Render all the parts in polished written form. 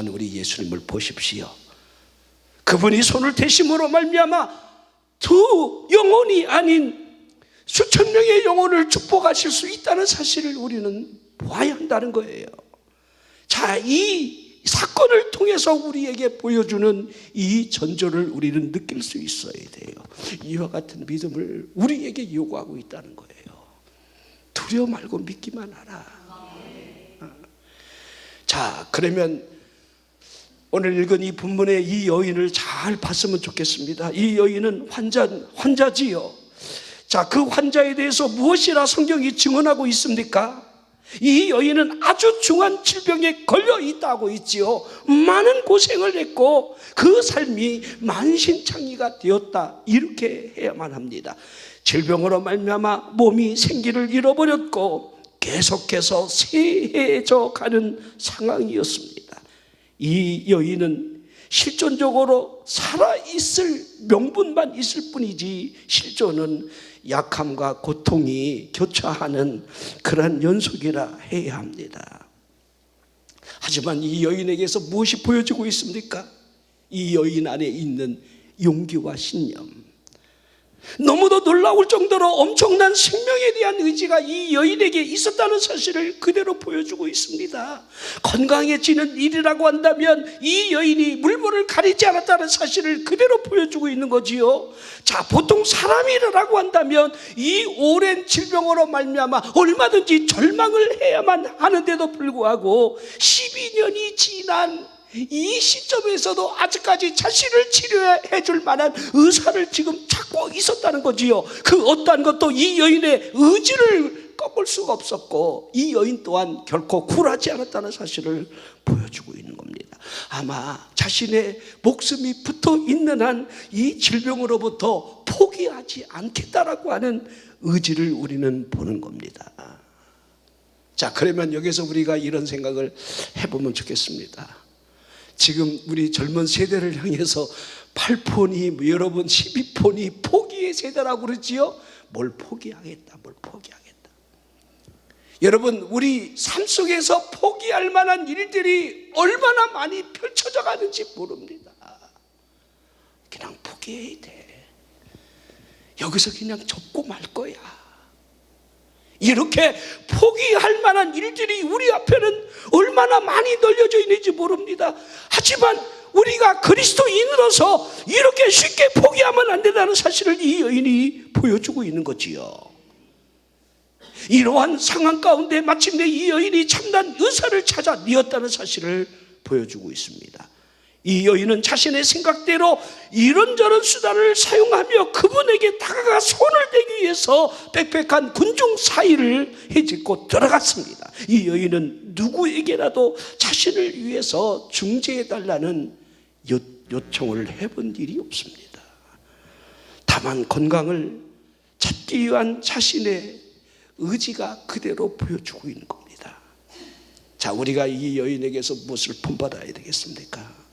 우리 예수님을 보십시오. 그분이 손을 대심으로 말미암아 두 영혼이 아닌 수천 명의 영혼을 축복하실 수 있다는 사실을 우리는 보아야 한다는 거예요. 자, 이 사건을 통해서 우리에게 보여주는 이 전조를 우리는 느낄 수 있어야 돼요. 이와 같은 믿음을 우리에게 요구하고 있다는 거예요. 두려워 말고 믿기만 하라. 자, 그러면 오늘 읽은 이 본문의 이 여인을 잘 봤으면 좋겠습니다. 이 여인은 환자지요. 자, 그 환자에 대해서 무엇이라 성경이 증언하고 있습니까? 이 여인은 아주 중한 질병에 걸려 있다고 있지요. 많은 고생을 했고 그 삶이 만신창이가 되었다, 이렇게 해야만 합니다. 질병으로 말미암아 몸이 생기를 잃어버렸고 계속해서 쇠해져 가는 상황이었습니다. 이 여인은 실존적으로 살아있을 명분만 있을 뿐이지 실존은 약함과 고통이 교차하는 그런 연속이라 해야 합니다. 하지만 이 여인에게서 무엇이 보여지고 있습니까? 이 여인 안에 있는 용기와 신념, 너무도 놀라울 정도로 엄청난 생명에 대한 의지가 이 여인에게 있었다는 사실을 그대로 보여주고 있습니다. 건강해지는 일이라고 한다면 이 여인이 물불을 가리지 않았다는 사실을 그대로 보여주고 있는 거지요. 자, 보통 사람이라고 한다면 이 오랜 질병으로 말미암아 얼마든지 절망을 해야만 하는데도 불구하고 12년이 지난 이 시점에서도 아직까지 자신을 치료해 줄 만한 의사를 지금 찾고 있었다는 거지요. 그 어떠한 것도 이 여인의 의지를 꺾을 수가 없었고 이 여인 또한 결코 굴하지 않았다는 사실을 보여주고 있는 겁니다. 아마 자신의 목숨이 붙어 있는 한 이 질병으로부터 포기하지 않겠다라고 하는 의지를 우리는 보는 겁니다. 자, 그러면 여기서 우리가 이런 생각을 해보면 좋겠습니다. 지금 우리 젊은 세대를 향해서 8폰이 여러분 12폰이 포기의 세대라고 그러지요. 뭘 포기하겠다, 뭘 포기하겠다. 여러분, 우리 삶 속에서 포기할 만한 일들이 얼마나 많이 펼쳐져 가는지 모릅니다. 그냥 포기해야 돼. 여기서 그냥 접고 말 거야. 이렇게 포기할 만한 일들이 우리 앞에는 얼마나 많이 널려져 있는지 모릅니다. 하지만 우리가 그리스도인으로서 이렇게 쉽게 포기하면 안 된다는 사실을 이 여인이 보여주고 있는 거지요. 이러한 상황 가운데 마침내 이 여인이 참된 의사를 찾아 내었다는 사실을 보여주고 있습니다. 이 여인은 자신의 생각대로 이런저런 수단을 사용하며 그분에게 다가가 손을 대기 위해서 빽빽한 군중 사이를 헤집고 들어갔습니다. 이 여인은 누구에게라도 자신을 위해서 중재해달라는 요청을 해본 일이 없습니다. 다만 건강을 찾기 위한 자신의 의지가 그대로 보여주고 있는 겁니다. 자, 우리가 이 여인에게서 무엇을 본받아야 되겠습니까?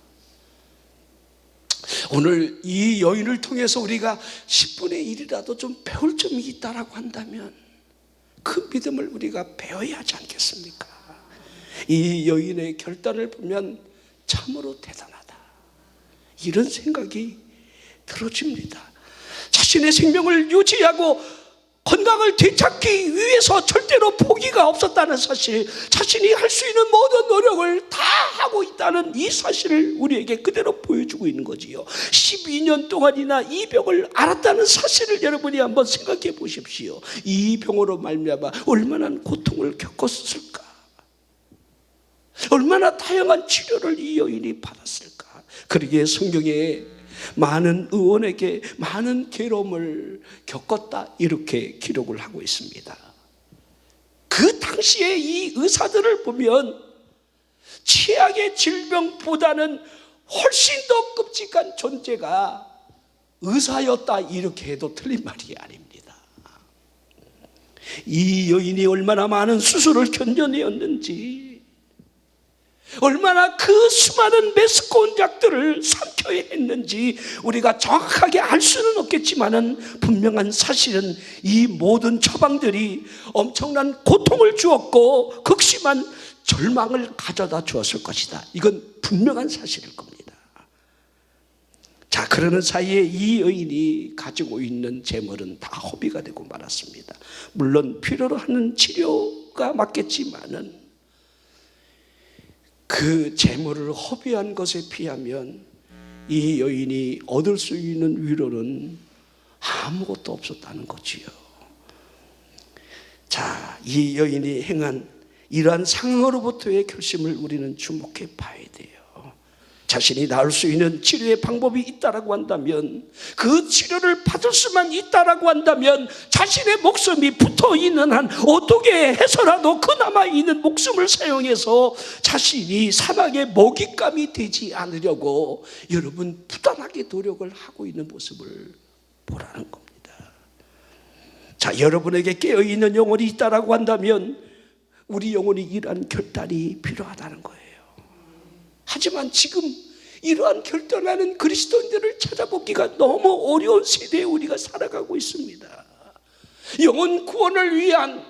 오늘 이 여인을 통해서 우리가 10분의 1이라도 좀 배울 점이 있다라고 한다면 그 믿음을 우리가 배워야 하지 않겠습니까? 이 여인의 결단을 보면 참으로 대단하다, 이런 생각이 들어집니다. 자신의 생명을 유지하고 건강을 되찾기 위해서 절대로 포기가 없었다는 사실, 자신이 할 수 있는 모든 노력을 다 하고 있다는 이 사실을 우리에게 그대로 보여주고 있는 거지요. 12년 동안이나 이 병을 앓았다는 사실을 여러분이 한번 생각해 보십시오. 이 병으로 말미암아 얼마나 고통을 겪었을까, 얼마나 다양한 치료를 이 여인이 받았을까. 그러기에 성경에 많은 의원에게 많은 괴로움을 겪었다, 이렇게 기록을 하고 있습니다. 그 당시에 이 의사들을 보면 최악의 질병보다는 훨씬 더 끔찍한 존재가 의사였다, 이렇게 해도 틀린 말이 아닙니다. 이 여인이 얼마나 많은 수술을 견뎌내었는지, 얼마나 그 수많은 메스꺼운 작들을 삼켜야 했는지 우리가 정확하게 알 수는 없겠지만은 분명한 사실은 이 모든 처방들이 엄청난 고통을 주었고 극심한 절망을 가져다 주었을 것이다. 이건 분명한 사실일 겁니다. 자, 그러는 사이에 이 여인이 가지고 있는 재물은 다 허비가 되고 말았습니다. 물론 필요로 하는 치료가 맞겠지만은 그 재물을 허비한 것에 비하면 이 여인이 얻을 수 있는 위로는 아무것도 없었다는 거지요. 자, 이 여인이 행한 이러한 상황으로부터의 결심을 우리는 주목해 봐야 돼요. 자신이 나을 수 있는 치료의 방법이 있다라고 한다면, 그 치료를 받을 수만 있다라고 한다면 자신의 목숨이 붙어있는 한 어떻게 해서라도 그 남아있는 목숨을 사용해서 자신이 사망의 먹잇감이 되지 않으려고 여러분 부단하게 노력을 하고 있는 모습을 보라는 겁니다. 자, 여러분에게 깨어있는 영혼이 있다라고 한다면 우리 영혼이 이러한 결단이 필요하다는 거예요. 하지만 지금 이러한 결단하는 그리스도인들을 찾아보기가 너무 어려운 세대에 우리가 살아가고 있습니다. 영혼 구원을 위한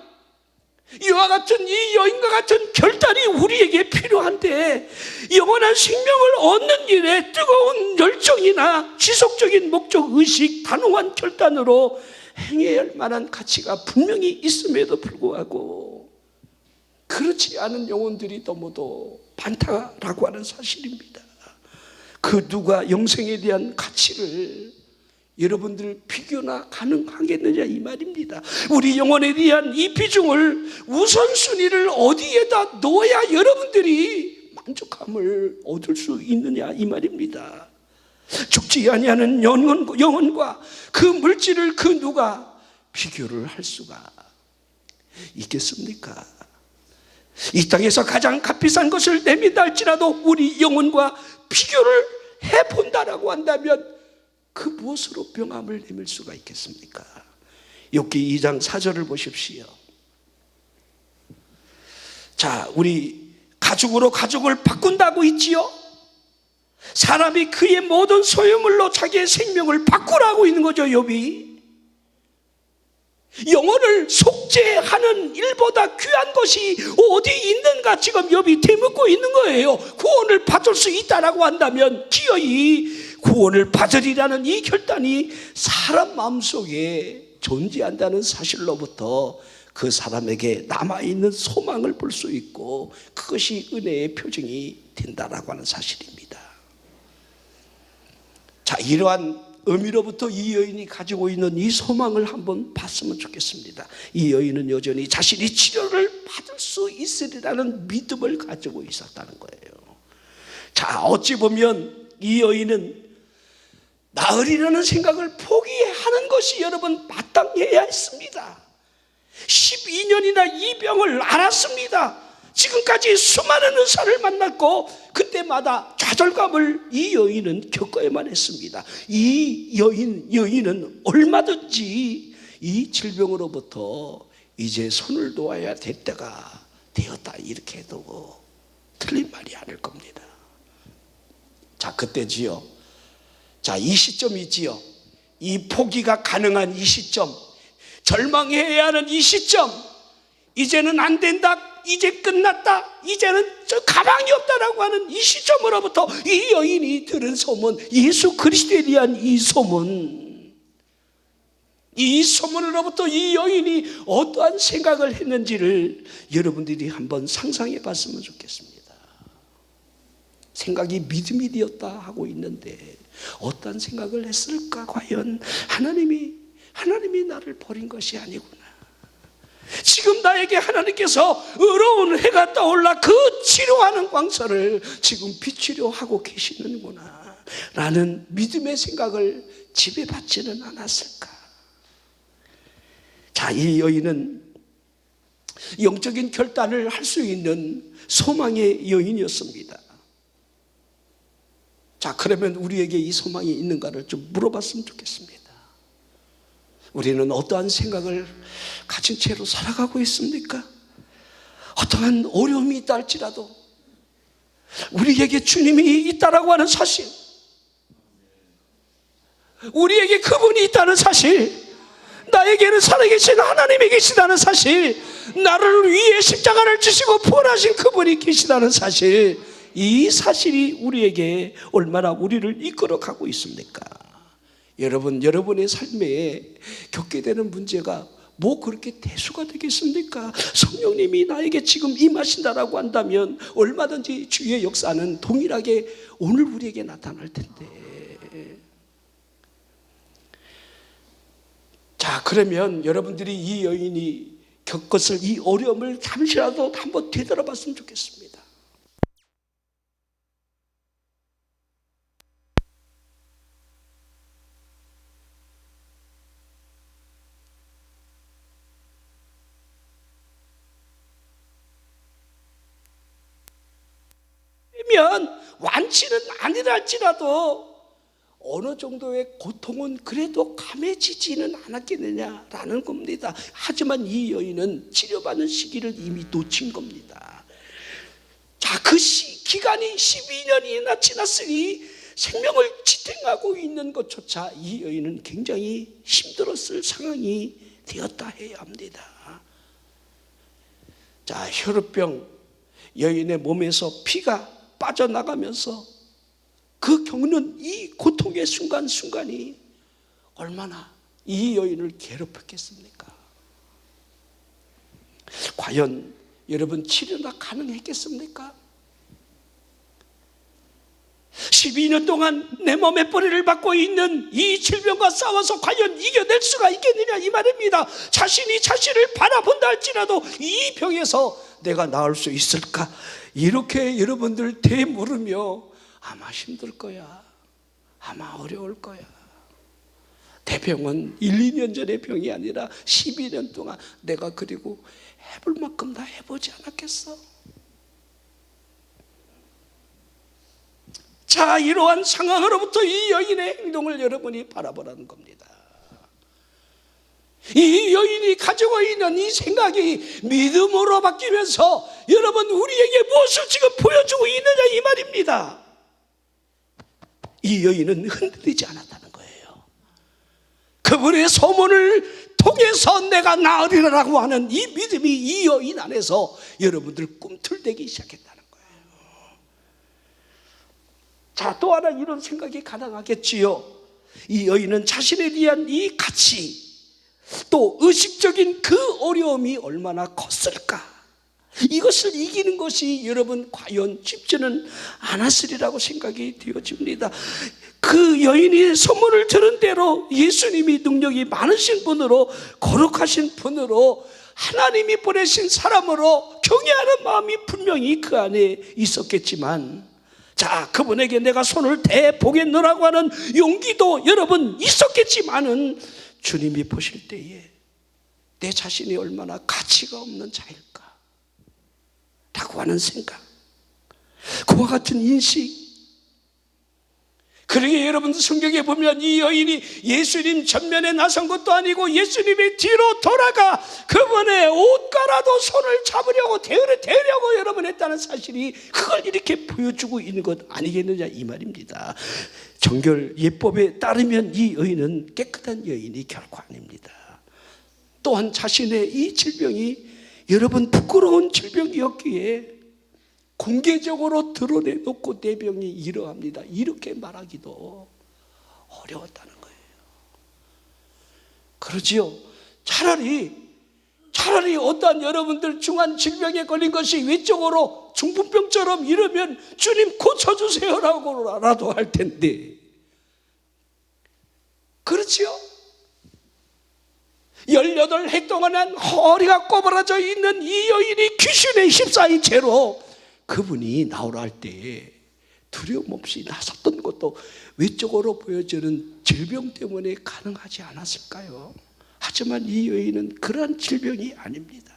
이와 같은 이 여인과 같은 결단이 우리에게 필요한데, 영원한 생명을 얻는 일에 뜨거운 열정이나 지속적인 목적 의식, 단호한 결단으로 행해야 할 만한 가치가 분명히 있음에도 불구하고 그렇지 않은 영혼들이 너무도 많다라고 하는 사실입니다. 그 누가 영생에 대한 가치를 여러분들 비교나 가능하겠느냐 이 말입니다. 우리 영혼에 대한 이 비중을, 우선순위를 어디에다 넣어야 여러분들이 만족함을 얻을 수 있느냐 이 말입니다. 죽지 아니하는 영혼과 그 물질을 그 누가 비교를 할 수가 있겠습니까? 이 땅에서 가장 값비싼 것을 내민다 할지라도 우리 영혼과 비교를 해본다라고 한다면 그 무엇으로 병함을 내밀 수가 있겠습니까? 욥기 2장 4절을 보십시오. 자, 우리 가죽으로 가죽을 바꾼다고 있지요. 사람이 그의 모든 소유물로 자기의 생명을 바꾸라고 있는 거죠. 욥이 영혼을 속죄하는 일보다 귀한 것이 어디 있는가 지금 욥이 되묻고 있는 거예요. 구원을 받을 수 있다라고 한다면 기어이 구원을 받으리라는 이 결단이 사람 마음속에 존재한다는 사실로부터 그 사람에게 남아있는 소망을 볼 수 있고 그것이 은혜의 표징이 된다라고 하는 사실입니다. 자, 이러한 의미로부터 이 여인이 가지고 있는 이 소망을 한번 봤으면 좋겠습니다. 이 여인은 여전히 자신이 치료를 받을 수 있으리라는 믿음을 가지고 있었다는 거예요. 자, 어찌 보면 이 여인은 나으리라는 생각을 포기하는 것이 여러분 마땅해야 했습니다. 12년이나 이 병을 앓았습니다. 지금까지 수많은 의사를 만났고 그때마다 좌절감을 이 여인은 겪어야만 했습니다. 이 여인은 얼마든지 이 질병으로부터 이제 손을 놓아야 될 때가 되었다 이렇게 해도 틀린 말이 아닐 겁니다. 자, 그때지요. 자, 이 시점이지요. 이 포기가 가능한 이 시점, 절망해야 하는 이 시점, 이제는 안 된다, 이제 끝났다, 이제는 저 가망이 없다라고 하는 이 시점으로부터 이 여인이 들은 소문, 예수 그리스도에 대한 이 소문, 이 소문으로부터 이 여인이 어떠한 생각을 했는지를 여러분들이 한번 상상해 봤으면 좋겠습니다. 생각이 믿음이 되었다 하고 있는데 어떠한 생각을 했을까? 과연 하나님이 나를 버린 것이 아니구나. 지금 나에게 하나님께서 의로운 해가 떠올라 그 치료하는 광선을 지금 비추려 하고 계시는구나 라는 믿음의 생각을 지배받지는 않았을까? 자, 이 여인은 영적인 결단을 할 수 있는 소망의 여인이었습니다. 자, 그러면 우리에게 이 소망이 있는가를 좀 물어봤으면 좋겠습니다. 우리는 어떠한 생각을 가진 채로 살아가고 있습니까? 어떠한 어려움이 있다 할지라도 우리에게 주님이 있다라고 하는 사실, 우리에게 그분이 있다는 사실, 나에게는 살아계신 하나님이 계시다는 사실, 나를 위해 십자가를 지시고 부활하신 그분이 계시다는 사실, 이 사실이 우리에게 얼마나 우리를 이끌어가고 있습니까? 여러분, 여러분의 삶에 겪게 되는 문제가 뭐 그렇게 대수가 되겠습니까? 성령님이 나에게 지금 임하신다라고 한다면 얼마든지 주의 역사는 동일하게 오늘 우리에게 나타날 텐데. 자, 그러면 여러분들이 이 여인이 겪었을 이 어려움을 잠시라도 한번 되돌아봤으면 좋겠습니다. 그러면 완치는 아니랄지라도 어느 정도의 고통은 그래도 감해지지는 않았겠느냐라는 겁니다. 하지만 이 여인은 치료받는 시기를 이미 놓친 겁니다. 자, 그 기간이 12년이나 지났으니 생명을 지탱하고 있는 것조차 이 여인은 굉장히 힘들었을 상황이 되었다 해야 합니다. 자, 혈우병 여인의 몸에서 피가 빠져나가면서 그 겪는 이 고통의 순간순간이 얼마나 이 여인을 괴롭혔겠습니까? 과연 여러분 치료가 가능했겠습니까? 12년 동안 내 몸에 뿌리를 받고 있는 이 질병과 싸워서 과연 이겨낼 수가 있겠느냐 이 말입니다. 자신이 자신을 바라본다 할지라도 이 병에서 내가 나을 수 있을까? 이렇게 여러분들 되물으며 아마 힘들 거야, 아마 어려울 거야. 대병은 1, 2년 전의 병이 아니라 12년 동안 내가 그리고 해볼 만큼 다 해보지 않았겠어? 자, 이러한 상황으로부터 이 여인의 행동을 여러분이 바라보라는 겁니다. 이 여인이 가지고 있는 이 생각이 믿음으로 바뀌면서 여러분 우리에게 무엇을 지금 보여주고 있느냐 이 말입니다. 이 여인은 흔들리지 않았다는 거예요. 그분의 소문을 통해서 내가 나으리라고 하는 이 믿음이 이 여인 안에서 여러분들 꿈틀대기 시작했다는 거예요. 자, 또 하나 이런 생각이 가능하겠지요. 이 여인은 자신에 대한 이 가치, 또 의식적인 그 어려움이 얼마나 컸을까? 이것을 이기는 것이 여러분 과연 쉽지는 않았으리라고 생각이 되어집니다. 그 여인이 소문을 들은 대로 예수님이 능력이 많으신 분으로, 거룩하신 분으로, 하나님이 보내신 사람으로 경외하는 마음이 분명히 그 안에 있었겠지만, 자, 그분에게 내가 손을 대보겠노라고 하는 용기도 여러분 있었겠지만은 주님이 보실 때에 내 자신이 얼마나 가치가 없는 자일까 라고 하는 생각, 그와 같은 인식. 그러게 여러분 성경에 보면 이 여인이 예수님 전면에 나선 것도 아니고 예수님이 뒤로 돌아가 그분의 옷가라도 손을 잡으려고 대으려고 여러분 했다는 사실이 그걸 이렇게 보여주고 있는 것 아니겠느냐 이 말입니다. 정결 예법에 따르면 이 여인은 깨끗한 여인이 결코 아닙니다. 또한 자신의 이 질병이 여러분 부끄러운 질병이었기에 공개적으로 드러내놓고 내 병이 이러합니다, 이렇게 말하기도 어려웠다는 거예요. 그러지요. 차라리 어떠한 여러분들 중한 질병에 걸린 것이 외적으로 중풍병처럼 이러면 주님 고쳐주세요라고라도 할 텐데, 그렇지요? 18해 동안 허리가 꼬부라져 있는 이 여인이 귀신에 휩싸인 채로 그분이 나오라 할 때 두려움 없이 나섰던 것도 외적으로 보여지는 질병 때문에 가능하지 않았을까요? 하지만 이 여인은 그러한 질병이 아닙니다.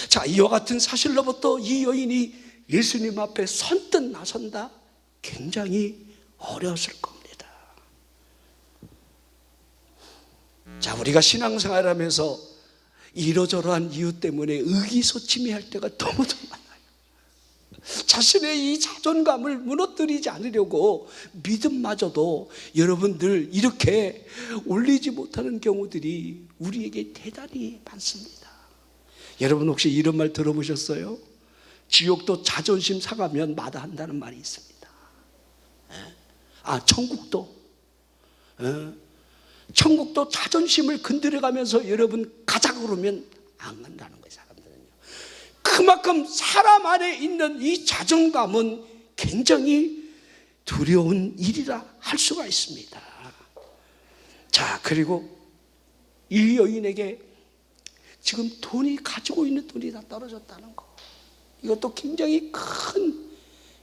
자, 이와 같은 사실로부터 이 여인이 예수님 앞에 선뜻 나선다? 굉장히 어려웠을 겁니다. 자, 우리가 신앙생활하면서 이러저러한 이유 때문에 의기소침해할 때가 너무도 많아요. 자신의 이 자존감을 무너뜨리지 않으려고 믿음마저도 여러분들 이렇게 올리지 못하는 경우들이 우리에게 대단히 많습니다. 여러분 혹시 이런 말 들어보셨어요? 지옥도 자존심 상하면 마다한다는 말이 있습니다. 천국도 천국도 자존심을 건드려가면서 여러분 가자 그러면 안 간다는 거예요. 사람들은요. 그만큼 사람 안에 있는 이 자존감은 굉장히 두려운 일이라 할 수가 있습니다. 자, 그리고 이 여인에게 지금 가지고 있는 돈이 다 떨어졌다는 거, 이것도 굉장히 큰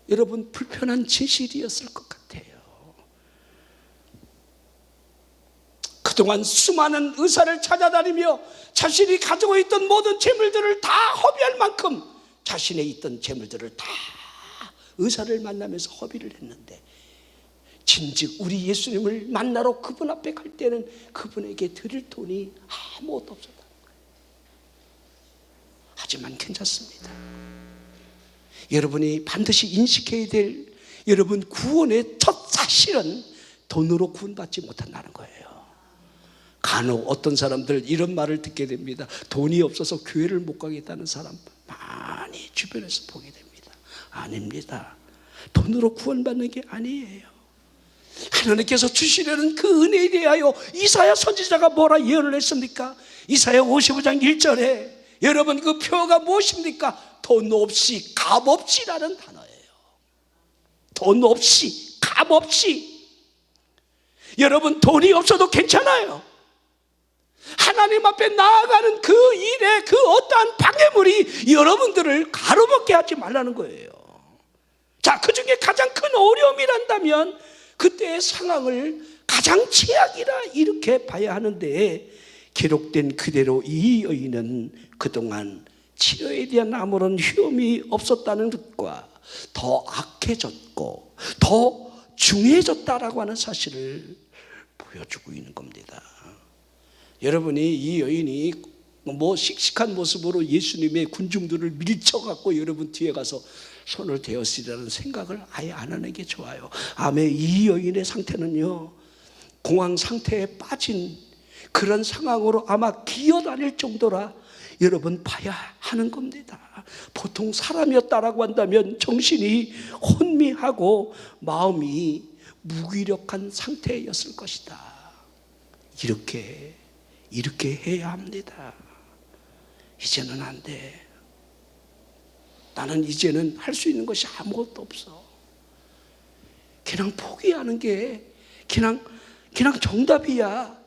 여러분 불편한 진실이었을 것 같아요. 그동안 수많은 의사를 찾아다니며 자신이 가지고 있던 모든 재물들을 다 허비할 만큼 자신의 있던 재물들을 다 의사를 만나면서 허비를 했는데, 진즉 우리 예수님을 만나러 그분 앞에 갈 때는 그분에게 드릴 돈이 아무것도 없었다는 거예요. 하지만 괜찮습니다. 여러분이 반드시 인식해야 될 여러분 구원의 첫 사실은 돈으로 구원받지 못한다는 거예요. 간혹 어떤 사람들 이런 말을 듣게 됩니다. 돈이 없어서 교회를 못 가겠다는 사람 많이 주변에서 보게 됩니다. 아닙니다. 돈으로 구원받는 게 아니에요. 하나님께서 주시려는 그 은혜에 대하여 이사야 선지자가 뭐라 예언을 했습니까? 이사야 55장 1절에 여러분 그 표가 무엇입니까? 돈 없이 값 없이라는 단어예요. 돈 없이 값 없이. 여러분 돈이 없어도 괜찮아요. 하나님 앞에 나아가는 그 일에 그 어떠한 방해물이 여러분들을 가로막게 하지 말라는 거예요. 자, 그 중에 가장 큰 어려움이란다면 그때의 상황을 가장 최악이라 이렇게 봐야 하는데, 기록된 그대로 이 여인은 그동안 치료에 대한 아무런 휴움이 없었다는 것과 더 악해졌고 더 중해졌다라고 하는 사실을 보여주고 있는 겁니다. 여러분이 이 여인이 씩씩한 모습으로 예수님의 군중들을 밀쳐갖고 여러분 뒤에 가서 손을 대었으리라는 생각을 아예 안 하는 게 좋아요. 아멘. 이 여인의 상태는요, 공황 상태에 빠진 그런 상황으로 아마 기어다닐 정도라 여러분 봐야 하는 겁니다. 보통 사람이었다라고 한다면 정신이 혼미하고 마음이 무기력한 상태였을 것이다. 이렇게 해야 합니다. 이제는 안 돼. 나는 이제는 할 수 있는 것이 아무것도 없어. 그냥 포기하는 게 그냥 정답이야.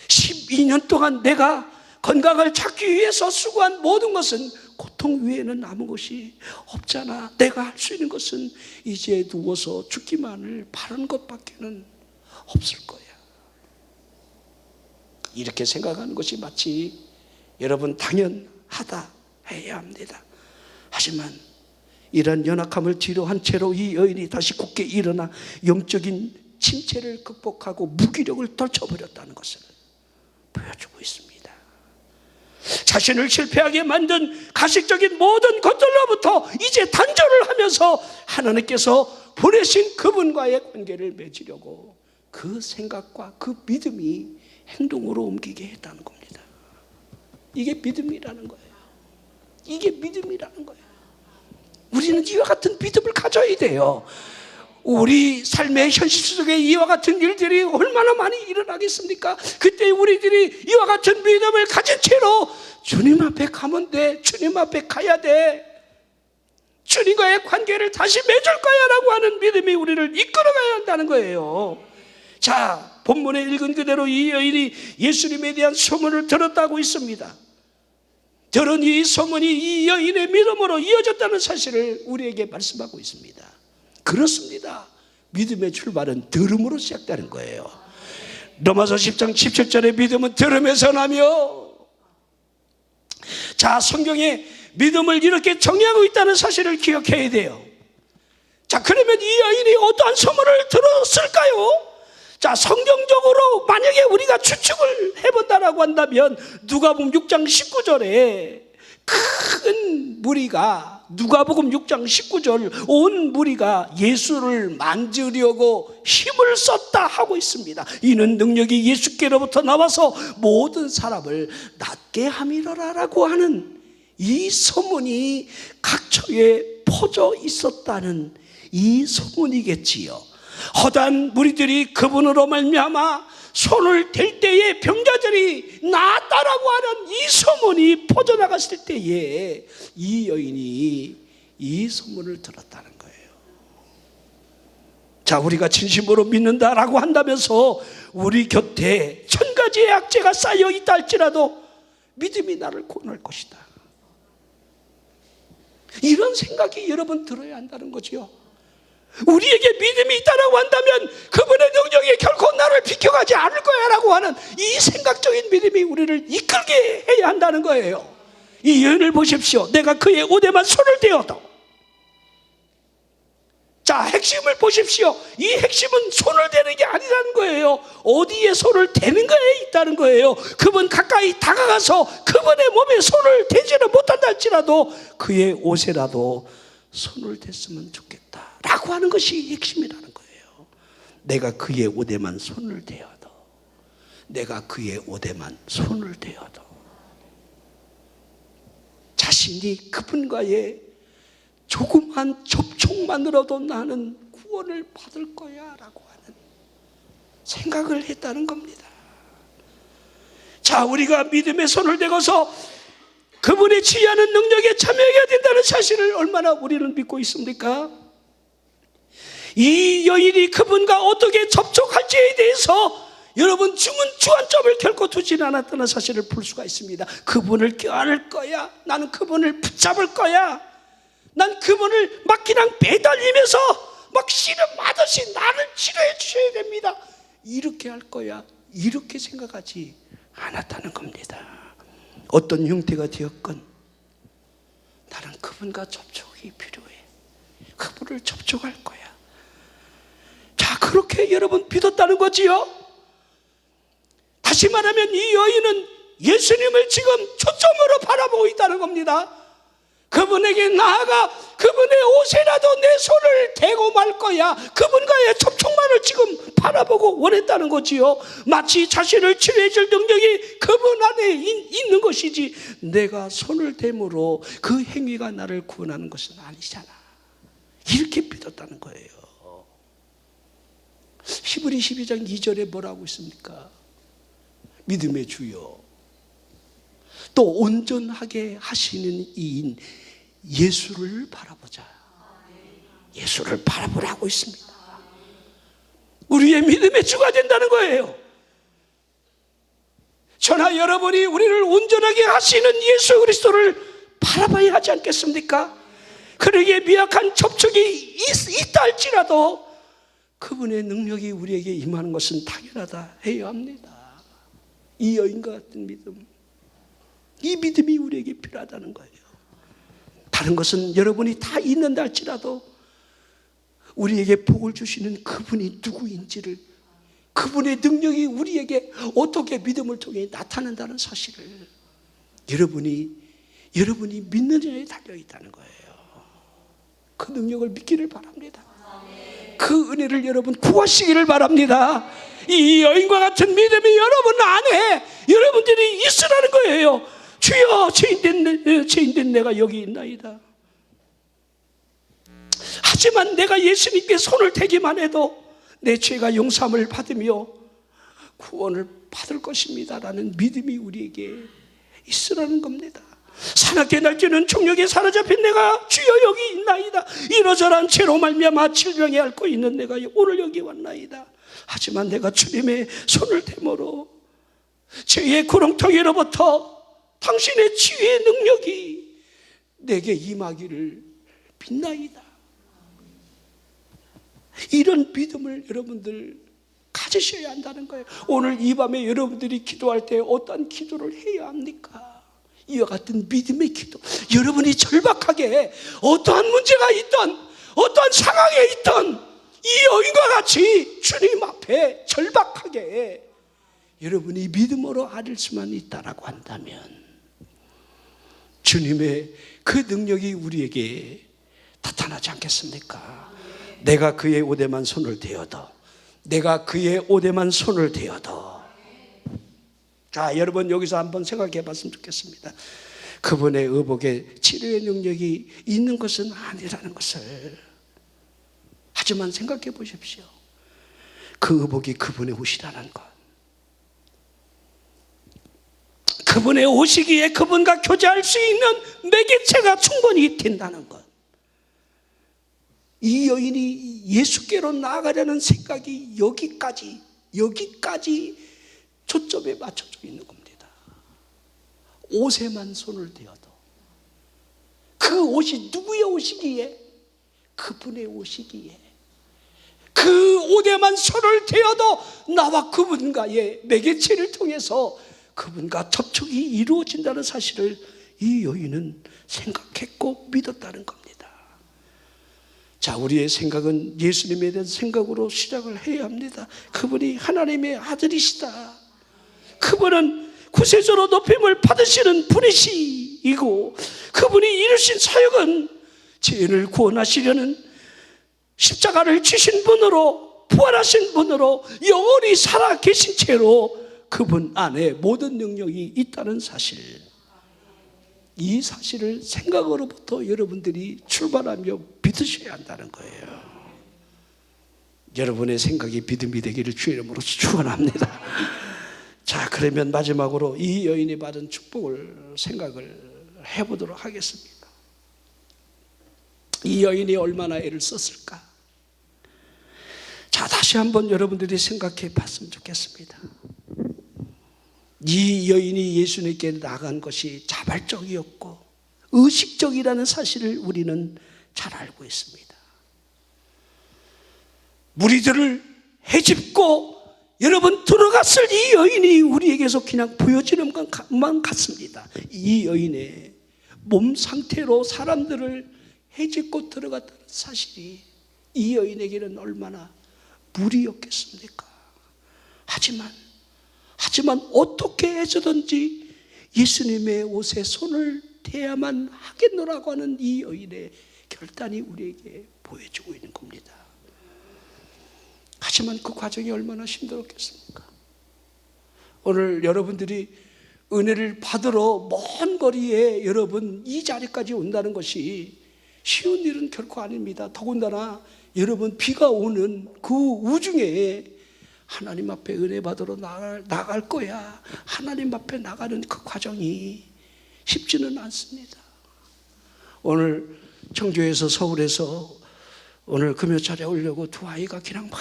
12년 동안 내가 건강을 찾기 위해서 수고한 모든 것은 고통 외에는 남은 것이 없잖아. 내가 할 수 있는 것은 이제 누워서 죽기만을 바라는 것밖에는 없을 거야. 이렇게 생각하는 것이 마치 여러분 당연하다 해야 합니다. 하지만 이런 연약함을 뒤로 한 채로 이 여인이 다시 굳게 일어나 영적인 침체를 극복하고 무기력을 떨쳐버렸다는 것을 보여주고 있습니다. 자신을 실패하게 만든 가식적인 모든 것들로부터 이제 단절을 하면서 하나님께서 보내신 그분과의 관계를 맺으려고 그 생각과 그 믿음이 행동으로 옮기게 했다는 겁니다. 이게 믿음이라는 거예요. 이게 믿음이라는 거예요. 우리는 이와 같은 믿음을 가져야 돼요. 우리 삶의 현실 속에 이와 같은 일들이 얼마나 많이 일어나겠습니까? 그때 우리들이 이와 같은 믿음을 가진 채로 주님 앞에 가면 돼. 주님 앞에 가야 돼. 주님과의 관계를 다시 맺을 거야 라고 하는 믿음이 우리를 이끌어가야 한다는 거예요. 자, 본문에 읽은 그대로 이 여인이 예수님에 대한 소문을 들었다고 있습니다. 들은 이 소문이 이 여인의 믿음으로 이어졌다는 사실을 우리에게 말씀하고 있습니다. 그렇습니다. 믿음의 출발은 들음으로 시작되는 거예요. 로마서 10장 17절에 믿음은 들음에서 나며. 자, 성경에 믿음을 이렇게 정의하고 있다는 사실을 기억해야 돼요. 자, 그러면 이 여인이 어떠한 소문을 들었을까요? 자, 성경적으로 만약에 우리가 추측을 해본다라고 한다면 누가복음 6장 19절에 큰 무리가, 누가복음 6장 19절, 온 무리가 예수를 만지려고 힘을 썼다 하고 있습니다. 이는 능력이 예수께로부터 나와서 모든 사람을 낫게 함이로라라고 하는 이 소문이 각처에 퍼져 있었다는 이 소문이겠지요. 허다한 무리들이 그분으로 말미암아 손을 댈 때에 병자들이 나았다라고 하는 이 소문이 퍼져나갔을 때에 이 여인이 이 소문을 들었다는 거예요. 자, 우리가 진심으로 믿는다라고 한다면서 우리 곁에 1000가지의 악재가 쌓여 있다 할지라도 믿음이 나를 구원할 것이다, 이런 생각이 여러분 들어야 한다는 거죠. 우리에게 믿음이 있다라고 한다면 그분의 능력이 결코 나를 비켜가지 않을 거야 라고 하는 이 생각적인 믿음이 우리를 이끌게 해야 한다는 거예요. 이 여인을 보십시오. 내가 그의 옷에만 손을 대어도. 자, 핵심을 보십시오. 이 핵심은 손을 대는 게 아니라는 거예요. 어디에 손을 대는 거에 있다는 거예요. 그분 가까이 다가가서 그분의 몸에 손을 대지는 못한다 할지라도 그의 옷에라도 손을 댔으면 좋겠다 라고 하는 것이 핵심이라는 거예요. 내가 그의 옷에만 손을 대어도, 내가 그의 옷에만 손을 대어도 자신이 그분과의 조그만 접촉만으로도 나는 구원을 받을 거야 라고 하는 생각을 했다는 겁니다. 자, 우리가 믿음의 손을 대고서 그분의 지휘하는 능력에 참여해야 된다는 사실을 얼마나 우리는 믿고 있습니까? 이 여인이 그분과 어떻게 접촉할지에 대해서 여러분 주안점을 결코 두지는 않았다는 사실을 볼 수가 있습니다. 그분을 껴안을 거야, 나는 그분을 붙잡을 거야, 난 그분을 막 그냥 매달리면서 막 씨름하듯이 나를 치료해 주셔야 됩니다, 이렇게 할 거야, 이렇게 생각하지 않았다는 겁니다. 어떤 형태가 되었건 나는 그분과 접촉이 필요해, 그분을 접촉할 거야. 자, 그렇게 여러분 믿었다는 거지요. 다시 말하면 이 여인은 예수님을 지금 초점으로 바라보고 있다는 겁니다. 그분에게 나아가 그분의 옷에라도 내 손을 대고 말 거야, 그분과의 접촉만을 지금 바라보고 원했다는 거지요. 마치 자신을 치료해 줄 능력이 그분 안에 있는 것이지 내가 손을 대므로 그 행위가 나를 구원하는 것은 아니잖아, 이렇게 믿었다는 거예요. 히브리 12장 2절에 뭐라고 있습니까? 믿음의 주요 또 온전하게 하시는 이인 예수를 바라보자. 예수를 바라보라고 있습니다. 우리의 믿음의 주가 된다는 거예요. 저나 여러분이 우리를 온전하게 하시는 예수 그리스도를 바라봐야 하지 않겠습니까? 그에게 미약한 접촉이 있다 할지라도 그분의 능력이 우리에게 임하는 것은 당연하다 해야 합니다. 이 여인과 같은 믿음, 이 믿음이 우리에게 필요하다는 거예요. 다른 것은 여러분이 다 있는다 할지라도 우리에게 복을 주시는 그분이 누구인지를, 그분의 능력이 우리에게 어떻게 믿음을 통해 나타난다는 사실을 여러분이 믿느냐에 달려있다는 거예요. 그 능력을 믿기를 바랍니다. 그 은혜를 여러분 구하시기를 바랍니다. 이 여인과 같은 믿음이 여러분 안에 여러분들이 있으라는 거예요. 주여, 죄인된 내가 여기 있나이다. 하지만 내가 예수님께 손을 대기만 해도 내 죄가 용서함을 받으며 구원을 받을 것입니다 라는 믿음이 우리에게 있으라는 겁니다. 사납게 날뛰는 총력에 사로잡힌 내가 주여 여기 있나이다. 이러저러한 죄로 말미암아 질병에 앓고 있는 내가 오늘 여기 왔나이다. 하지만 내가 주님의 손을 대므로 죄의 구렁텅이로부터 당신의 치유의 능력이 내게 임하기를 빛나이다. 이런 믿음을 여러분들 가지셔야 한다는 거예요. 오늘 이 밤에 여러분들이 기도할 때 어떤 기도를 해야 합니까? 이와 같은 믿음의 기도. 여러분이 절박하게 어떠한 문제가 있던 어떠한 상황에 있던 이 여인과 같이 주님 앞에 절박하게 여러분이 믿음으로 아릴 수만 있다라고 한다면 주님의 그 능력이 우리에게 나타나지 않겠습니까? 내가 그의 옷에만 손을 대어도, 내가 그의 옷에만 손을 대어도. 자, 여러분 여기서 한번 생각해 봤으면 좋겠습니다. 그분의 의복에 치료의 능력이 있는 것은 아니라는 것을. 하지만 생각해 보십시오. 그 의복이 그분의 옷이라는 것. 그분의 옷이기에 그분과 교제할 수 있는 매개체가 충분히 된다는 것. 이 여인이 예수께로 나아가려는 생각이 여기까지 초점에 맞춰져 있는 겁니다. 옷에만 손을 대어도, 그 옷이 누구의 옷이기에? 그분의 옷이기에 그 옷에만 손을 대어도 나와 그분과의 매개체를 통해서 그분과 접촉이 이루어진다는 사실을 이 여인은 생각했고 믿었다는 겁니다. 자, 우리의 생각은 예수님에 대한 생각으로 시작을 해야 합니다. 그분이 하나님의 아들이시다. 그분은 구세주로 높임을 받으시는 분이시고, 그분이 이루신 사역은 죄인을 구원하시려는 십자가를 지신 분으로, 부활하신 분으로 영원히 살아 계신 채로 그분 안에 모든 능력이 있다는 사실, 이 사실을 생각으로부터 여러분들이 출발하며 믿으셔야 한다는 거예요. 여러분의 생각이 믿음이 되기를 주의 이름으로 축원합니다. 자, 그러면 마지막으로 이 여인이 받은 축복을 생각을 해보도록 하겠습니다. 이 여인이 얼마나 애를 썼을까? 자, 다시 한번 여러분들이 생각해 봤으면 좋겠습니다. 이 여인이 예수님께 나간 것이 자발적이었고 의식적이라는 사실을 우리는 잘 알고 있습니다. 무리들을 헤집고 여러분 들어갔을 이 여인이 우리에게서 그냥 보여지는 것만 같습니다. 이 여인의 몸 상태로 사람들을 헤집고 들어갔다는 사실이 이 여인에게는 얼마나 무리였겠습니까? 하지만 어떻게 해서든지 예수님의 옷에 손을 대야만 하겠노라고 하는 이 여인의 결단이 우리에게 보여주고 있는 겁니다. 하지만 그 과정이 얼마나 힘들었겠습니까? 오늘 여러분들이 은혜를 받으러 먼 거리에 여러분 이 자리까지 온다는 것이 쉬운 일은 결코 아닙니다. 더군다나 여러분 비가 오는 그 우중에 하나님 앞에 은혜 받으러 나갈 거야. 하나님 앞에 나가는 그 과정이 쉽지는 않습니다. 오늘 청주에서 서울에서 오늘 금요차례 오려고 두 아이가 그냥 막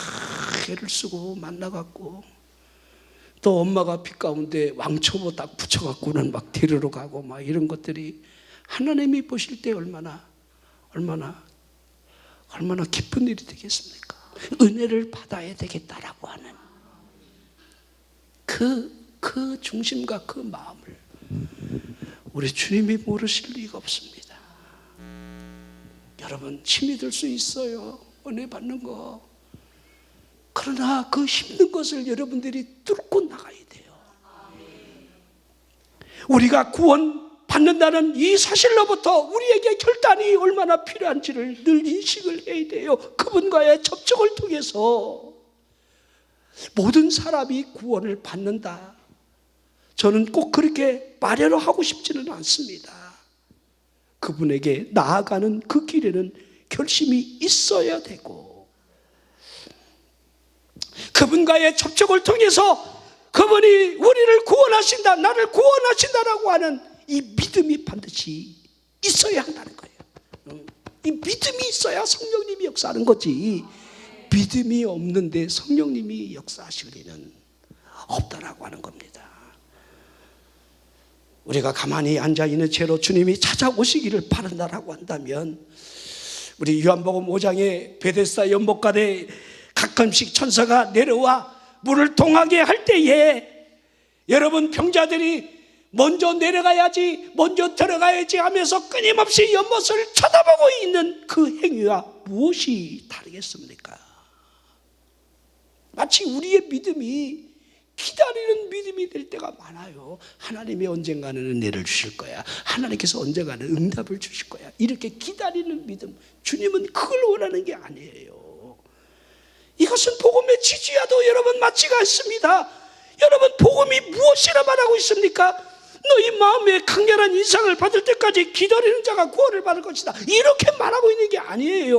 애를 쓰고 만나갖고, 또 엄마가 빛 가운데 왕초보 딱 붙여갖고는 막 데리러 가고 막 이런 것들이 하나님이 보실 때 얼마나 기쁜 일이 되겠습니까? 은혜를 받아야 되겠다라고 하는 그 중심과 그 마음을 우리 주님이 모르실 리가 없습니다. 여러분 힘이 들 수 있어요, 은혜 받는 거. 그러나 그 힘든 것을 여러분들이 뚫고 나가야 돼요. 우리가 구원 받는다는 이 사실로부터 우리에게 결단이 얼마나 필요한지를 늘 인식을 해야 돼요. 그분과의 접촉을 통해서 모든 사람이 구원을 받는다, 저는 꼭 그렇게 말하려 하고 싶지는 않습니다. 그분에게 나아가는 그 길에는 결심이 있어야 되고, 그분과의 접촉을 통해서 그분이 우리를 구원하신다, 나를 구원하신다라고 하는 이 믿음이 반드시 있어야 한다는 거예요. 이 믿음이 있어야 성령님이 역사하는 거지, 믿음이 없는데 성령님이 역사하실 리는 없다라고 하는 겁니다. 우리가 가만히 앉아있는 채로 주님이 찾아오시기를 바란다라고 한다면, 우리 요한복음 5장의 베데스다 연못가에 가끔씩 천사가 내려와 물을 동하게 할 때에 여러분 병자들이 먼저 내려가야지, 먼저 들어가야지 하면서 끊임없이 연못을 쳐다보고 있는 그 행위와 무엇이 다르겠습니까? 마치 우리의 믿음이 기다리는 믿음이 될 때가 많아요. 하나님이 언젠가는 은혜를 주실 거야. 하나님께서 언젠가는 응답을 주실 거야. 이렇게 기다리는 믿음, 주님은 그걸 원하는 게 아니에요. 이것은 복음의 지지야도 여러분 맞지가 않습니다. 여러분, 복음이 무엇이라 말하고 있습니까? 너희 마음에 강렬한 인상을 받을 때까지 기다리는 자가 구원을 받을 것이다, 이렇게 말하고 있는 게 아니에요.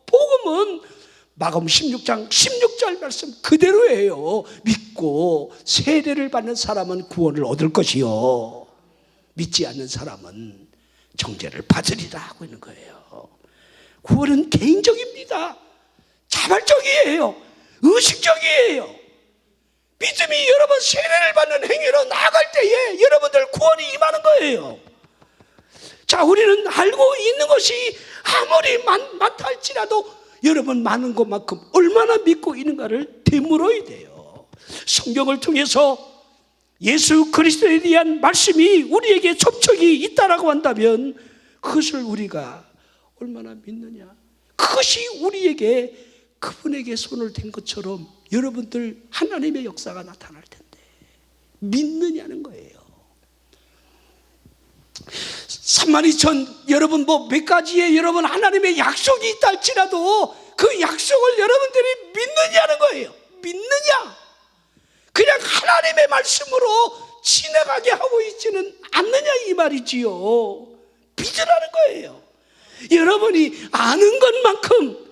복음은 마가복음 16장 16절 말씀 그대로예요. 믿고 세례를 받는 사람은 구원을 얻을 것이요, 믿지 않는 사람은 정죄를 받으리라 하고 있는 거예요. 구원은 개인적입니다. 자발적이에요. 의식적이에요. 믿음이 여러분 세례를 받는 행위로 나아갈 때에 여러분들 구원이 임하는 거예요. 자, 우리는 알고 있는 것이 아무리 많다 할지라도 여러분 많은 것만큼 얼마나 믿고 있는가를 되물어야 돼요. 성경을 통해서 예수 그리스도에 대한 말씀이 우리에게 접촉이 있다라고 한다면 그것을 우리가 얼마나 믿느냐, 그것이 우리에게 그분에게 손을 댄 것처럼 여러분들 하나님의 역사가 나타날 텐데 믿느냐는 거예요. 32,000 여러분 몇 가지의 여러분 하나님의 약속이 있다 할지라도 그 약속을 여러분들이 믿느냐는 거예요. 믿느냐? 그냥 하나님의 말씀으로 지나가게 하고 있지는 않느냐 이 말이지요. 믿으라는 거예요. 여러분이 아는 것만큼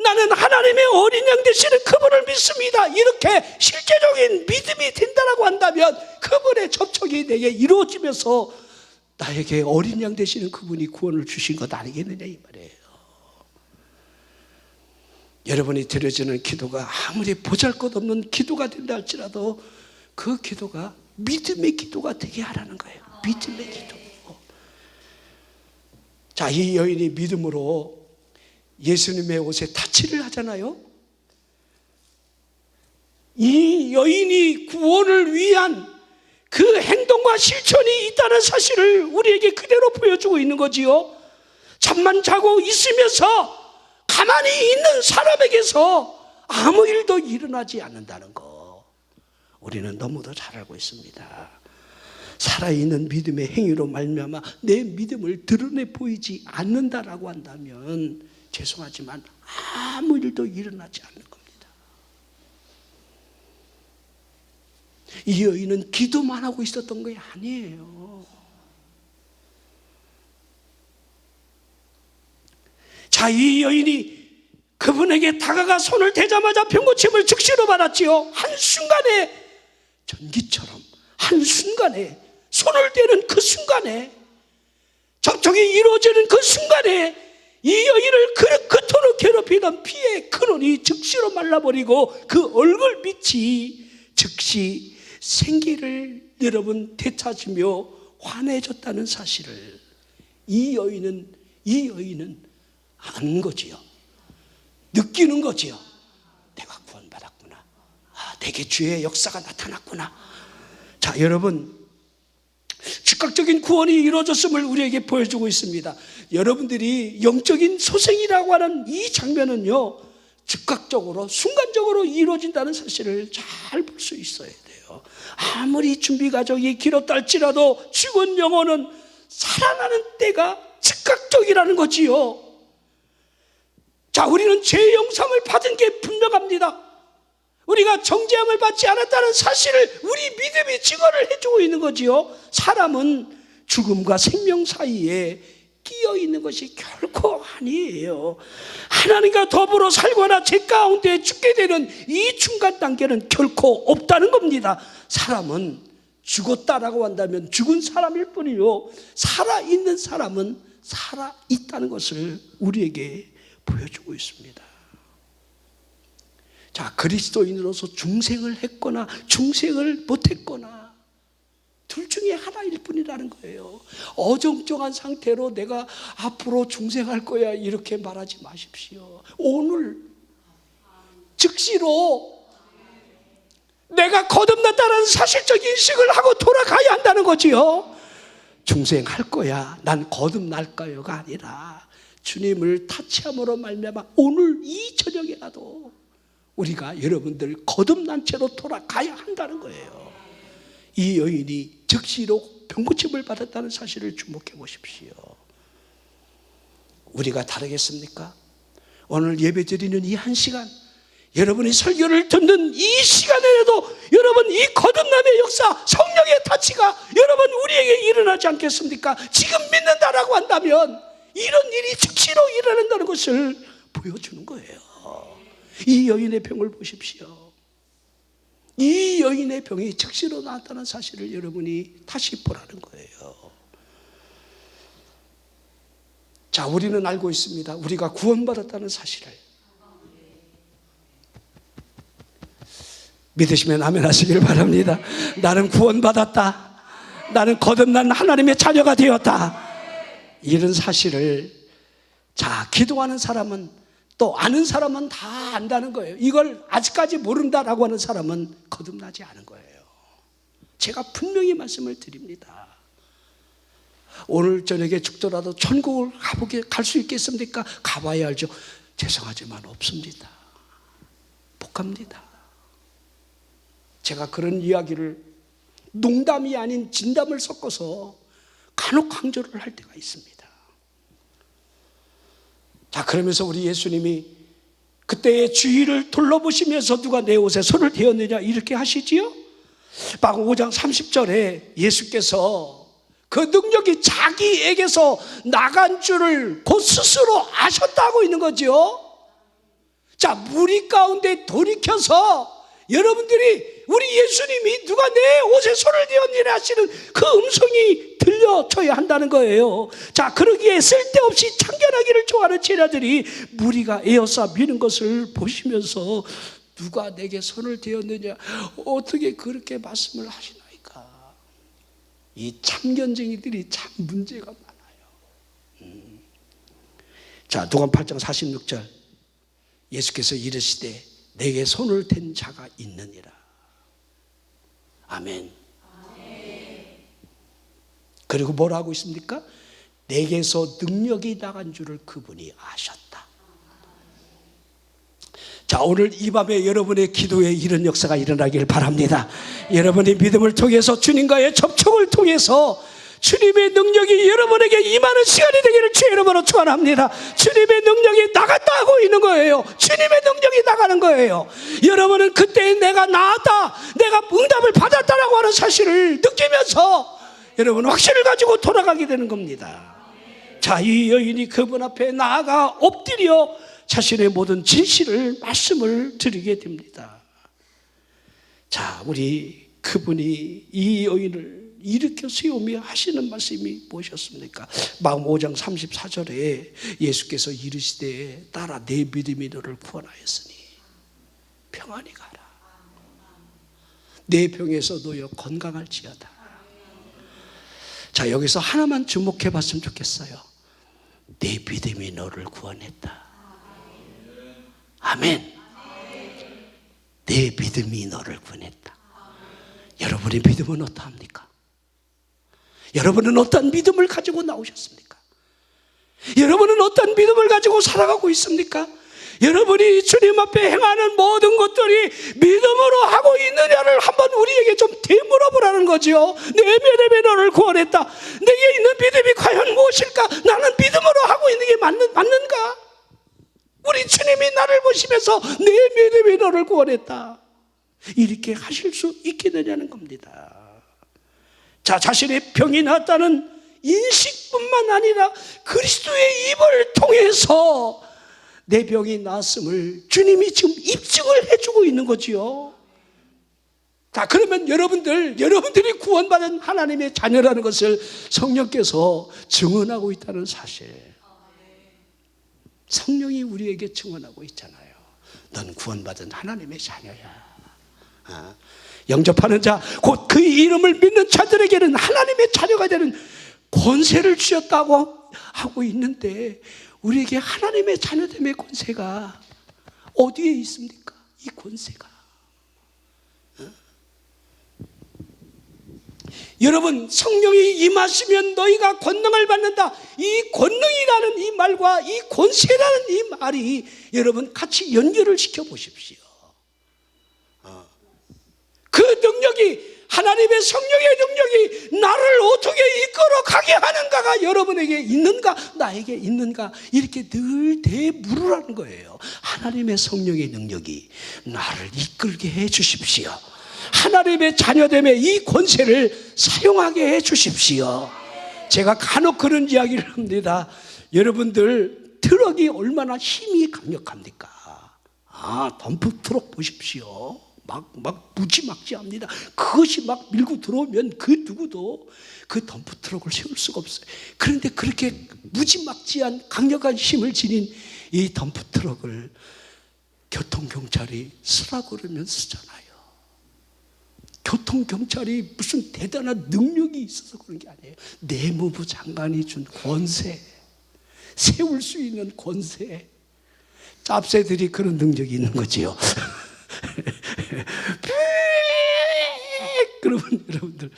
나는 하나님의 어린 양 되시는 그분을 믿습니다, 이렇게 실제적인 믿음이 된다고 한다면 그분의 접촉이 내게 이루어지면서 나에게 어린 양 되시는 그분이 구원을 주신 것 아니겠느냐 이 말이에요. 여러분이 드려지는 기도가 아무리 보잘것없는 기도가 된다 할지라도 그 기도가 믿음의 기도가 되게 하라는 거예요. 믿음의 기도. 자, 이 여인이 믿음으로 예수님의 옷에 타치를 하잖아요. 이 여인이 구원을 위한 그 행동과 실천이 있다는 사실을 우리에게 그대로 보여주고 있는 거지요. 잠만 자고 있으면서 가만히 있는 사람에게서 아무 일도 일어나지 않는다는 거 우리는 너무도 잘 알고 있습니다. 살아있는 믿음의 행위로 말미암아 내 믿음을 드러내 보이지 않는다라고 한다면 죄송하지만 아무 일도 일어나지 않는 겁니다. 이 여인은 기도만 하고 있었던 게 아니에요. 자, 이 여인이 그분에게 다가가 손을 대자마자 병고침을 즉시로 받았지요. 한순간에 전기처럼 한순간에 손을 대는 그 순간에 접촉이 이루어지는 그 순간에 이 여인을 그토록 괴롭히던 피의 근원이 즉시로 말라버리고 그 얼굴 빛이 즉시 생기를 여러분 되찾으며 환해졌다는 사실을 이 여인은 아는 거지요. 느끼는 거지요. 내가 구원받았구나. 내게 주의 역사가 나타났구나. 자, 여러분, 즉각적인 구원이 이루어졌음을 우리에게 보여주고 있습니다. 여러분들이 영적인 소생이라고 하는 이 장면은요, 즉각적으로 순간적으로 이루어진다는 사실을 잘 볼 수 있어야 돼요. 아무리 준비 과정이 길었다 할지라도 죽은 영혼은 살아나는 때가 즉각적이라는 거지요. 자, 우리는 죄 용서를 받은 게 분명합니다. 우리가 정죄함을 받지 않았다는 사실을 우리 믿음이 증언을 해주고 있는 거지요. 사람은 죽음과 생명 사이에 끼어 있는 것이 결코 아니에요. 하나님과 더불어 살거나 죄 가운데 죽게 되는 이 중간 단계는 결코 없다는 겁니다. 사람은 죽었다라고 한다면 죽은 사람일 뿐이요, 살아있는 사람은 살아있다는 것을 우리에게 보여주고 있습니다. 자, 그리스도인으로서 중생을 했거나 중생을 못했거나 둘 중에 하나일 뿐이라는 거예요. 어정쩡한 상태로 내가 앞으로 중생할 거야 이렇게 말하지 마십시오. 오늘 즉시로 내가 거듭났다는 사실적 인식을 하고 돌아가야 한다는 거지요. 중생할 거야, 난 거듭날 거야가 아니라 주님을 타치함으로 말미암아 오늘 이 저녁에라도 우리가 여러분들 거듭난 채로 돌아가야 한다는 거예요. 이 여인이 즉시로 병고침을 받았다는 사실을 주목해 보십시오. 우리가 다르겠습니까? 오늘 예배 드리는 이 한 시간, 여러분이 설교를 듣는 이 시간에라도 여러분 이 거듭남의 역사, 성령의 타치가 여러분 우리에게 일어나지 않겠습니까? 지금 믿는다라고 한다면 이런 일이 즉시로 일어난다는 것을 보여주는 거예요. 이 여인의 병을 보십시오. 이 여인의 병이 즉시로 나왔다는 사실을 여러분이 다시 보라는 거예요. 자, 우리는 알고 있습니다. 우리가 구원받았다는 사실을. 믿으시면 아멘 하시길 바랍니다. 나는 구원받았다. 나는 거듭난 하나님의 자녀가 되었다. 이런 사실을, 자, 기도하는 사람은, 또 아는 사람은 다 안다는 거예요. 이걸 아직까지 모른다라고 하는 사람은 거듭나지 않은 거예요. 제가 분명히 말씀을 드립니다. 오늘 저녁에 죽더라도 천국을 갈 수 있겠습니까? 가봐야 알죠. 죄송하지만 없습니다. 못 갑니다. 제가 그런 이야기를 농담이 아닌 진담을 섞어서 간혹 강조를 할 때가 있습니다. 자, 그러면서 우리 예수님이 그때의 주위를 둘러보시면서 누가 내 옷에 손을 대었느냐 이렇게 하시지요. 마가복음 5장 30절에 예수께서 그 능력이 자기에게서 나간 줄을 곧 스스로 아셨다고 있는 거죠. 자, 무리 가운데 돌이켜서 여러분들이 우리 예수님이 누가 내 옷에 손을 대었느냐 하시는 그 음성이 들려줘야 한다는 거예요. 자, 그러기에 쓸데없이 참견하기를 좋아하는 제자들이 무리가 에어싸 미는 것을 보시면서 누가 내게 손을 대었느냐, 어떻게 그렇게 말씀을 하시나이까. 이 참견쟁이들이 참 문제가 많아요. 자, 누가복음 8장 46절 예수께서 이르시되 내게 손을 댄 자가 있느니라. 아멘. 그리고 뭐라고 있습니까? 내게서 능력이 나간 줄을 그분이 아셨다. 자, 오늘 이 밤에 여러분의 기도에 이런 역사가 일어나길 바랍니다. 여러분의 믿음을 통해서 주님과의 접촉을 통해서 주님의 능력이 여러분에게 임하는 시간이 되기를 주의 이름으로 축원합니다. 주님의 능력이 나갔다고 있는 거예요. 주님의 능력이 나가는 거예요. 여러분은 그때 내가 나았다, 내가 응답을 받았다라고 하는 사실을 느끼면서 여러분 확신을 가지고 돌아가게 되는 겁니다. 자, 이 여인이 그분 앞에 나아가 엎드려 자신의 모든 진실을 말씀을 드리게 됩니다. 자, 우리 그분이 이 여인을 일으켜 세우며 하시는 말씀이 무엇이었습니까? 마가복음 5장 34절에 예수께서 이르시되 딸아 내 믿음이 너를 구원하였으니 평안히 가라. 내 병에서 놓여 건강할지어다. 자, 여기서 하나만 주목해 봤으면 좋겠어요. 내 믿음이 너를 구원했다. 아멘. 내 믿음이 너를 구원했다. 여러분의 믿음은 어떠합니까? 여러분은 어떤 믿음을 가지고 나오셨습니까? 여러분은 어떤 믿음을 가지고 살아가고 있습니까? 여러분이 주님 앞에 행하는 모든 것들이 믿음으로 하고 있느냐를 한번 우리에게 좀 되물어보라는 거죠. 내 믿음이 너를 구원했다. 내게 있는 믿음이 과연 무엇일까? 나는 믿음으로 하고 있는 게 맞는가? 우리 주님이 나를 보시면서 내 믿음이 너를 구원했다, 이렇게 하실 수 있게 되냐는 겁니다. 자, 자신의 병이 낫다는 인식뿐만 아니라 그리스도의 입을 통해서 내 병이 나았음을 주님이 지금 입증을 해주고 있는 거지요. 자, 그러면 여러분들이 구원받은 하나님의 자녀라는 것을 성령께서 증언하고 있다는 사실, 성령이 우리에게 증언하고 있잖아요. 넌 구원받은 하나님의 자녀야. 영접하는 자, 곧 그 이름을 믿는 자들에게는 하나님의 자녀가 되는 권세를 주셨다고 하고 있는데, 우리에게 하나님의 자녀됨의 권세가 어디에 있습니까? 이 권세가. 여러분, 성령이 임하시면 너희가 권능을 받는다. 이 권능이라는 이 말과 이 권세라는 이 말이 여러분 같이 연결을 시켜 보십시오. 그 능력이, 하나님의 성령의 능력이 나를 어떻게 이끌어 가게 하는가가 여러분에게 있는가, 나에게 있는가, 이렇게 늘 되물으라는 거예요. 하나님의 성령의 능력이 나를 이끌게 해 주십시오. 하나님의 자녀됨의 이 권세를 사용하게 해 주십시오. 제가 간혹 그런 이야기를 합니다. 여러분들 트럭이 얼마나 힘이 강력합니까? 덤프 트럭 보십시오. 막 무지막지합니다. 그것이 막 밀고 들어오면 그 누구도 그 덤프 트럭을 세울 수가 없어요. 그런데 그렇게 무지막지한 강력한 힘을 지닌 이 덤프 트럭을 교통경찰이 쓰라고 그러면 쓰잖아요. 교통경찰이 무슨 대단한 능력이 있어서 그런 게 아니에요. 내무부 장관이 준 권세, 세울 수 있는 권세. 짭새들이 그런 능력이 있는 거지요. 그러면 여러분들,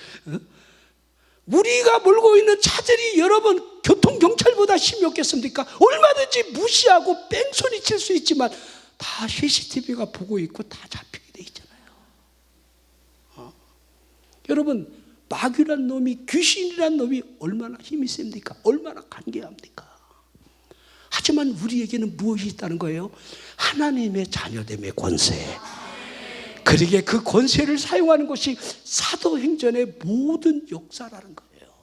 우리가 몰고 있는 차들이 여러분 교통경찰보다 힘이 없겠습니까? 얼마든지 무시하고 뺑소니 칠 수 있지만 다 CCTV가 보고 있고 다 잡히게 돼 있잖아요. 여러분, 마귀란 놈이, 귀신이란 놈이 얼마나 힘이 셉니까? 얼마나 간계합니까? 하지만 우리에게는 무엇이 있다는 거예요? 하나님의 자녀됨의 권세. 그러기에 그 권세를 사용하는 것이 사도행전의 모든 역사라는 거예요.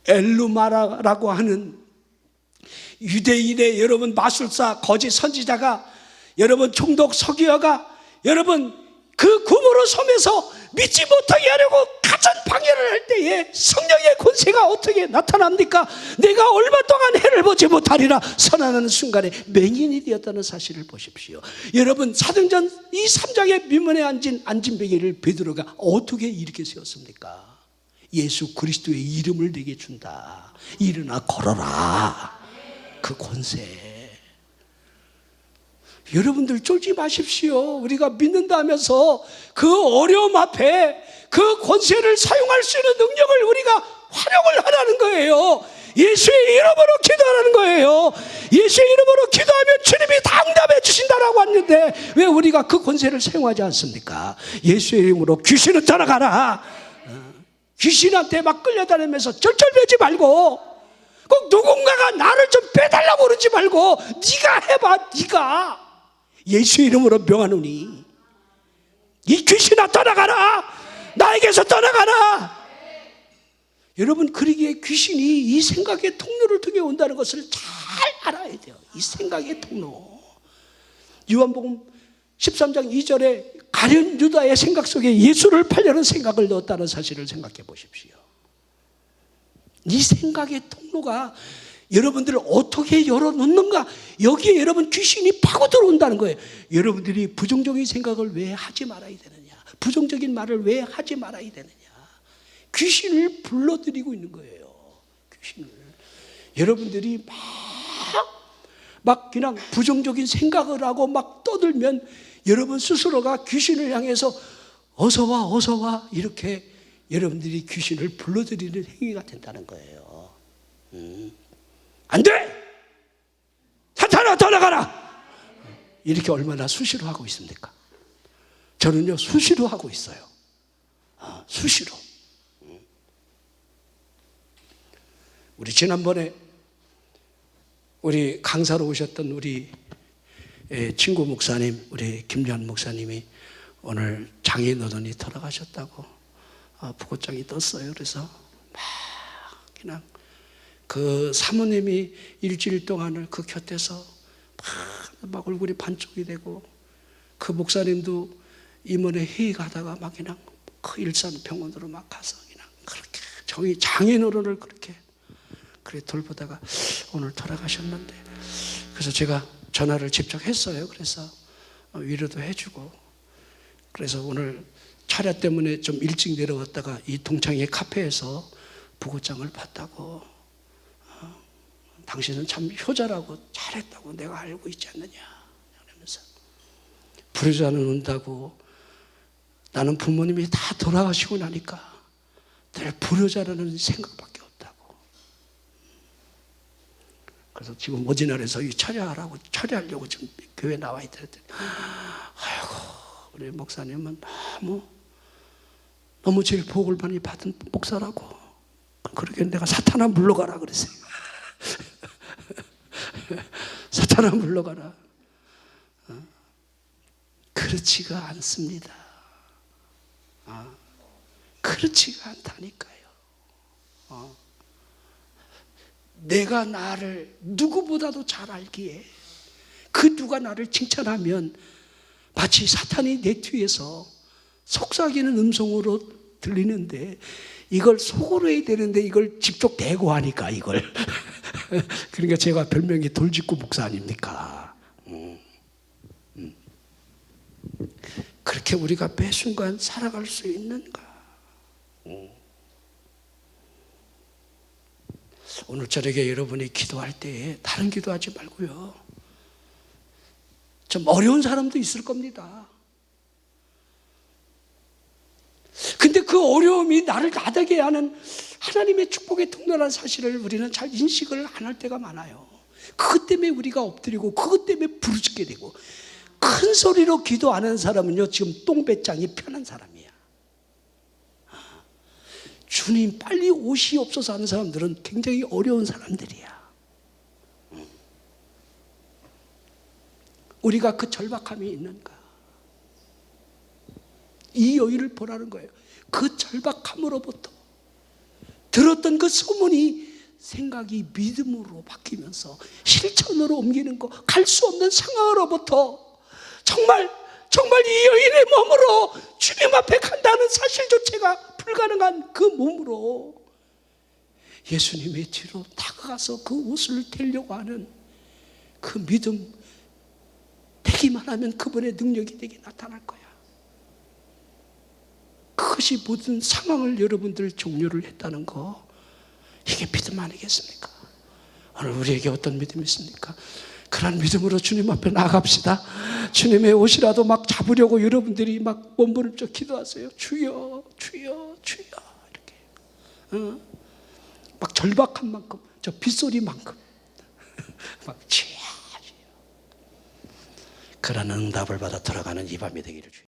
엘루마라고 하는 유대인의 여러분 마술사, 거짓 선지자가, 여러분 총독 서기어가, 여러분 그 구모로 섬에서 믿지 못하게 하려고 가전 방해를 할 때에 성령의 권세가 어떻게 나타납니까? 내가 얼마 동안 해를 보지 못하리라 선언하는 순간에 맹인이 되었다는 사실을 보십시오. 여러분, 사도행전 이 3장의 민문에 앉은 맹인을 베드로가 어떻게 이렇게 세웠습니까? 예수 그리스도의 이름을 내게 준다. 일어나 걸어라. 그 권세. 여러분들 쫄지 마십시오. 우리가 믿는다 하면서 그 어려움 앞에 그 권세를 사용할 수 있는 능력을 우리가 활용을 하라는 거예요. 예수의 이름으로 기도하라는 거예요. 예수의 이름으로 기도하면 주님이 다 응답해 주신다라고 했는데 왜 우리가 그 권세를 사용하지 않습니까? 예수의 이름으로 귀신은 떠나가라. 귀신한테 막 끌려다니면서 절절매지 말고, 꼭 누군가가 나를 좀 빼달라고 그러지 말고 네가 해봐. 네가 예수의 이름으로 명하노니 이 귀신아 떠나가라. 나에게서 떠나가라. 여러분, 그러기에 귀신이 이 생각의 통로를 통해 온다는 것을 잘 알아야 돼요. 이 생각의 통로. 요한복음 13장 2절에 가룟 유다의 생각 속에 예수를 팔려는 생각을 넣었다는 사실을 생각해 보십시오. 이 생각의 통로가 여러분들을 어떻게 열어놓는가, 여기에 여러분 귀신이 파고 들어온다는 거예요. 여러분들이 부정적인 생각을 왜 하지 말아야 되느냐, 부정적인 말을 왜 하지 말아야 되느냐, 귀신을 불러들이고 있는 거예요. 귀신을. 여러분들이 막 그냥 부정적인 생각을 하고 막 떠들면 여러분 스스로가 귀신을 향해서 어서와 어서와 이렇게 여러분들이 귀신을 불러들이는 행위가 된다는 거예요. 안 돼! 사탄아 떠나가라! 이렇게 얼마나 수시로 하고 있습니까? 저는요 수시로 하고 있어요. 수시로. 우리 지난번에 우리 강사로 오셨던 우리 친구 목사님, 우리 김전 목사님이 오늘 장애노동이 돌아가셨다고 부고장이 떴어요. 그래서 막 그냥 그 사모님이 일주일 동안을 그 곁에서 막 얼굴이 반쪽이 되고, 그 목사님도 임원회 회의 가다가 막 그냥 그 일산병원으로 막 가서 그냥 그렇게 장애노릇을 그렇게 그래 돌보다가 오늘 돌아가셨는데, 그래서 제가 전화를 직접 했어요. 그래서 위로도 해주고, 그래서 오늘 차례 때문에 좀 일찍 내려왔다가 이 동창회 카페에서 부고장을 받다고, 당신은 참 효자라고 잘했다고 내가 알고 있지 않느냐 그러면서, 불효자는 운다고, 나는 부모님이 다 돌아가시고 나니까 늘 불효자라는 생각밖에 없다고. 그래서 지금 어진날에서 이 차례하려고 지금 교회 나와 있더랬더니, 아이고 우리 목사님은 너무 제일 복을 많이 받은 목사라고. 그러게 내가 사탄아 물러가라 그랬어요. 사탄아 물러가라. 그렇지가 않습니다. 그렇지가 않다니까요. 내가 나를 누구보다도 잘 알기에 그 누가 나를 칭찬하면 마치 사탄이 내 뒤에서 속삭이는 음성으로 들리는데 이걸 속으로 해야 되는데 이걸 직접 대고 하니까 이걸 그러니까 제가 별명이 돌직구 목사 아닙니까? 그렇게 우리가 매 순간 살아갈 수 있는가? 오늘 저녁에 여러분이 기도할 때 다른 기도하지 말고요. 좀 어려운 사람도 있을 겁니다. 근데 그 어려움이 나를 나대게 하는 하나님의 축복의 통로라는 사실을 우리는 잘 인식을 안 할 때가 많아요. 그것 때문에 우리가 엎드리고 그것 때문에 부르짖게 되고 큰 소리로 기도 안 하는 사람은요 지금 똥배짱이 편한 사람이야. 주님 빨리 오시옵소서 하는 사람들은 굉장히 어려운 사람들이야. 우리가 그 절박함이 있는가? 이 여인을 보라는 거예요. 그 절박함으로부터 들었던 그 소문이 생각이 믿음으로 바뀌면서 실천으로 옮기는 거, 갈 수 없는 상황으로부터 정말 이 여인의 몸으로 주님 앞에 간다는 사실조차가 불가능한 그 몸으로 예수님의 뒤로 다가가서 그 옷을 떼려고 하는 그 믿음, 되기만 하면 그분의 능력이 내게 나타날 거야. 그것이 모든 상황을 여러분들 종료를 했다는 거, 이게 믿음 아니겠습니까? 오늘 우리에게 어떤 믿음이 있습니까? 그런 믿음으로 주님 앞에 나갑시다. 주님의 옷이라도 막 잡으려고 여러분들이 막 몸부림쳐 기도하세요. 주여, 주여, 주여 이렇게 막 절박한 만큼, 저 빗소리만큼 막 주여, 주여. 그런 응답을 받아 돌아가는 이 밤이 되기를 주여.